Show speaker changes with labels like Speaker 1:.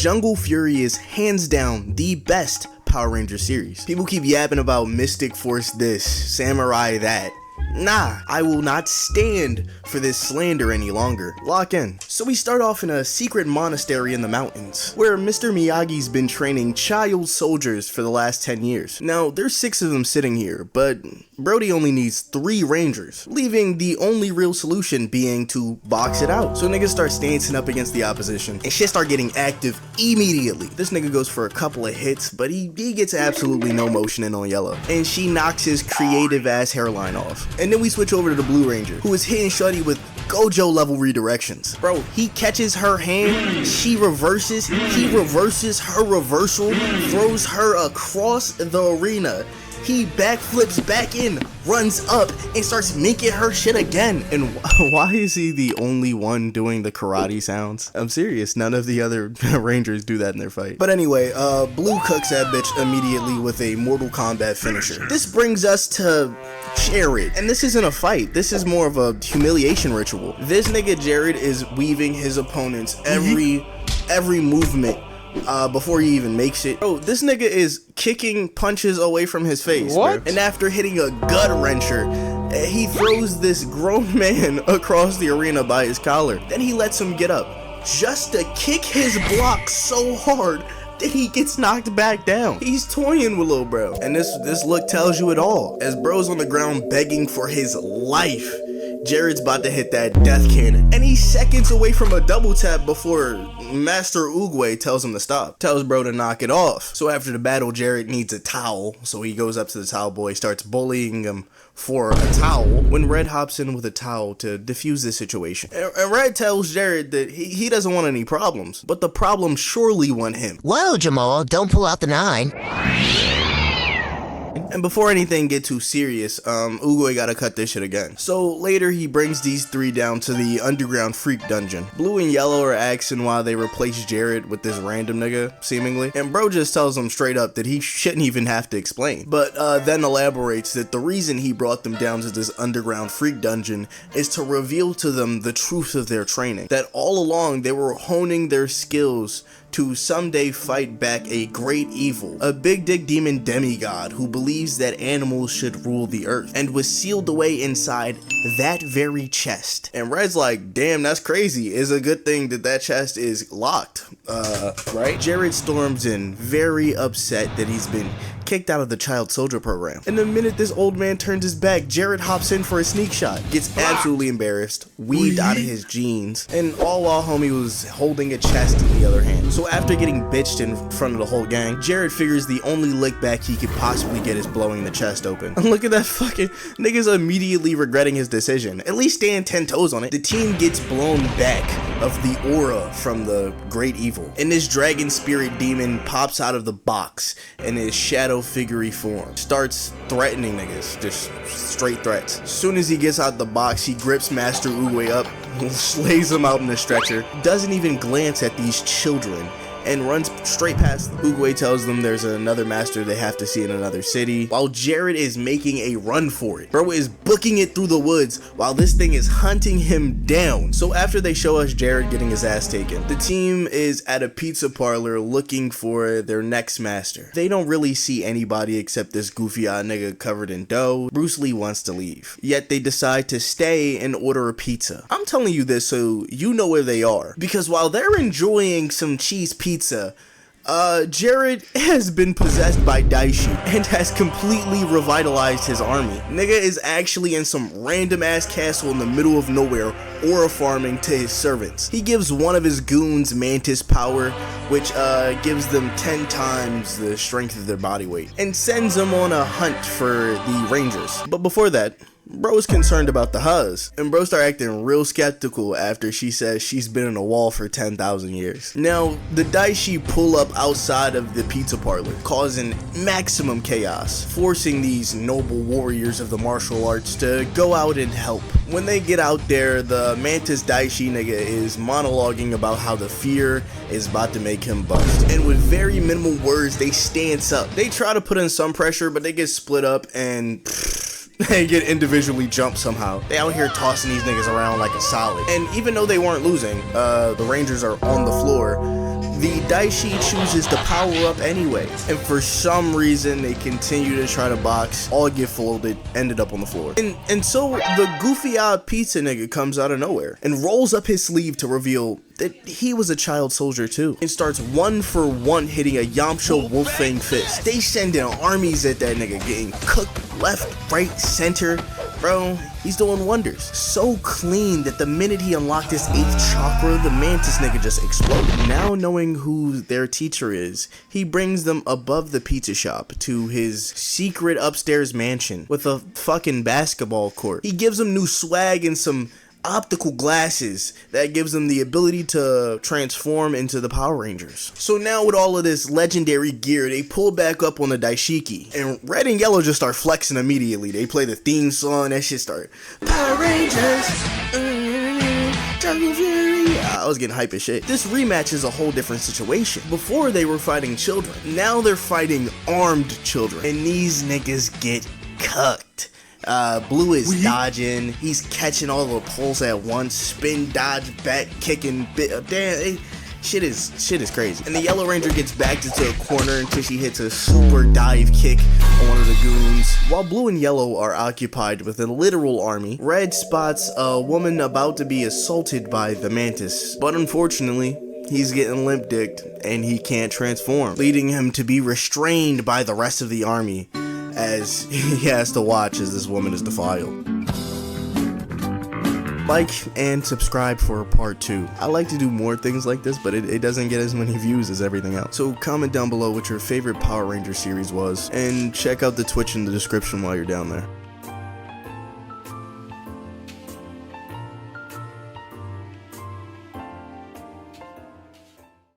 Speaker 1: Jungle Fury is hands down the best Power Ranger series. People keep yapping about Mystic Force this, Samurai that. Nah, I will not stand for this slander any longer. Lock in. So we start off in a secret monastery in the mountains, where Mr. Miyagi's been training child soldiers for the last 10 years. Now, there's 6 of them sitting here, but Brody only needs 3 rangers, leaving the only real solution being to box it out. So niggas start stancing up against the opposition, and shit start getting active immediately. This nigga goes for a couple of hits, but he gets absolutely no motion in on yellow, and she knocks his creative ass hairline off. And then we switch over to the Blue Ranger, who is hitting Shuddy with Gojo level redirections. Bro, he catches her hand, she reverses, he reverses her reversal, throws her across the arena. He backflips back in, runs up, and starts making her shit again. And why is he the only one doing the karate sounds? I'm serious, none of the other Rangers do that in their fight. But anyway, Blue cooks that bitch immediately with a Mortal Kombat finisher. This brings us to Jared, and this isn't a fight, this is more of a humiliation ritual. This nigga Jared is weaving his opponent's every movement before he even makes it. Bro, this nigga is kicking punches away from his face.
Speaker 2: What?
Speaker 1: Bro. And after hitting a gut wrencher, he throws this grown man across the arena by his collar. Then he lets him get up just to kick his block so hard that he gets knocked back down. He's toying with Lil Bro. And this look tells you it all. As Bro's on the ground begging for his life, Jared's about to hit that death cannon. And he's seconds away from a double tap before Master Oogway tells him to stop. Tells Bro to knock it off. So after the battle, Jared needs a towel. So he goes up to the towel boy, starts bullying him for a towel, when Red hops in with a towel to defuse the situation. And Red tells Jared that he doesn't want any problems, but the problem surely want him.
Speaker 3: Whoa, Jamal, don't pull out the 9.
Speaker 1: And before anything get too serious, Oogway gotta cut this shit again. So later he brings these 3 down to the underground freak dungeon. Blue and Yellow are asking why they replaced Jared with this random nigga, seemingly. And Bro just tells them straight up that he shouldn't even have to explain. But then elaborates that the reason he brought them down to this underground freak dungeon is to reveal to them the truth of their training. That all along they were honing their skills to someday fight back a great evil, a big dick demon demigod who believes that animals should rule the earth, and was sealed away inside that very chest. And Red's like, damn, that's crazy. It's a good thing that that chest is locked, right? Jared storms in, very upset that he's been kicked out of the child soldier program. And the minute this old man turns his back, Jared hops in for a sneak shot, gets absolutely embarrassed, weaved out of his jeans, and all while homie was holding a chest in the other hand. So after getting bitched in front of the whole gang, Jared figures the only lick back he could possibly get is blowing the chest open. And look at that fucking nigga's immediately regretting his decision. At least stand 10 toes on it. The team gets blown back of the aura from the great evil, and this dragon spirit demon pops out of the box in his shadow figure form, starts threatening niggas, just straight threats. As soon as he gets out the box, he grips Master Oogway up, slays him out in the stretcher, doesn't even glance at these children, and runs straight past them. Oogway tells them there's another master they have to see in another city, while Jared is making a run for it. Bro is booking it through the woods while this thing is hunting him down. So after they show us Jared getting his ass taken, the team is at a pizza parlor looking for their next master. They don't really see anybody except this goofy-eyed nigga covered in dough. Bruce Lee wants to leave, yet they decide to stay and order a pizza. I'm telling you this so you know where they are, because while they're enjoying some cheese pizza, Jared has been possessed by Daishi and has completely revitalized his army. Nigga is actually in some random ass castle in the middle of nowhere, aura farming to his servants. He gives one of his goons Mantis power, which gives them 10 times the strength of their body weight, and sends them on a hunt for the Rangers. But before that, Bro's concerned about the Huz, and Bro start acting real skeptical after she says she's been in a wall for 10,000 years. Now, the Daishi pull up outside of the pizza parlor, causing maximum chaos, forcing these noble warriors of the martial arts to go out and help. When they get out there, the Mantis Daishi nigga is monologuing about how the fear is about to make him bust. And with very minimal words, they stance up. They try to put in some pressure, but they get split up and they get individually jumped somehow. They out here tossing these niggas around like a solid. And even though they weren't losing, the Rangers are on the floor. the Daishi chooses to power up anyway, and for some reason they continue to try to box, all get folded, ended up on the floor. And so the goofy-eyed pizza nigga comes out of nowhere and rolls up his sleeve to reveal that he was a child soldier too, and starts 1-for-1 hitting a Yamcha Wolfang fist. They sending armies at that nigga, getting cooked left, right, center. Bro, he's doing wonders. So clean that the minute he unlocked his 8th chakra, the Mantis nigga just exploded. Now knowing who their teacher is, he brings them above the pizza shop to his secret upstairs mansion with a fucking basketball court. He gives them new swag and some optical glasses that gives them the ability to transform into the Power Rangers. So now with all of this legendary gear, they pull back up on the Daishiki, and red and yellow just start flexing immediately. They play the theme song, that shit start, Power Rangers, Jungle Fury. I was getting hype as shit. This rematch is a whole different situation. Before they were fighting children, now they're fighting armed children, and these niggas get cucked. Blue is dodging, he's catching all the pulls at once, spin, dodge, back, kicking, damn, shit is crazy. And the Yellow Ranger gets backed into a corner until she hits a super dive kick on one of the goons. While Blue and Yellow are occupied with a literal army, Red spots a woman about to be assaulted by the Mantis, but unfortunately, he's getting limp-dicked and he can't transform, leading him to be restrained by the rest of the army, as he has to watch as this woman is defiled. Like and subscribe for part 2. I like to do more things like this, but it doesn't get as many views as everything else. So comment down below what your favorite Power Ranger series was, and check out the Twitch in the description while you're down there.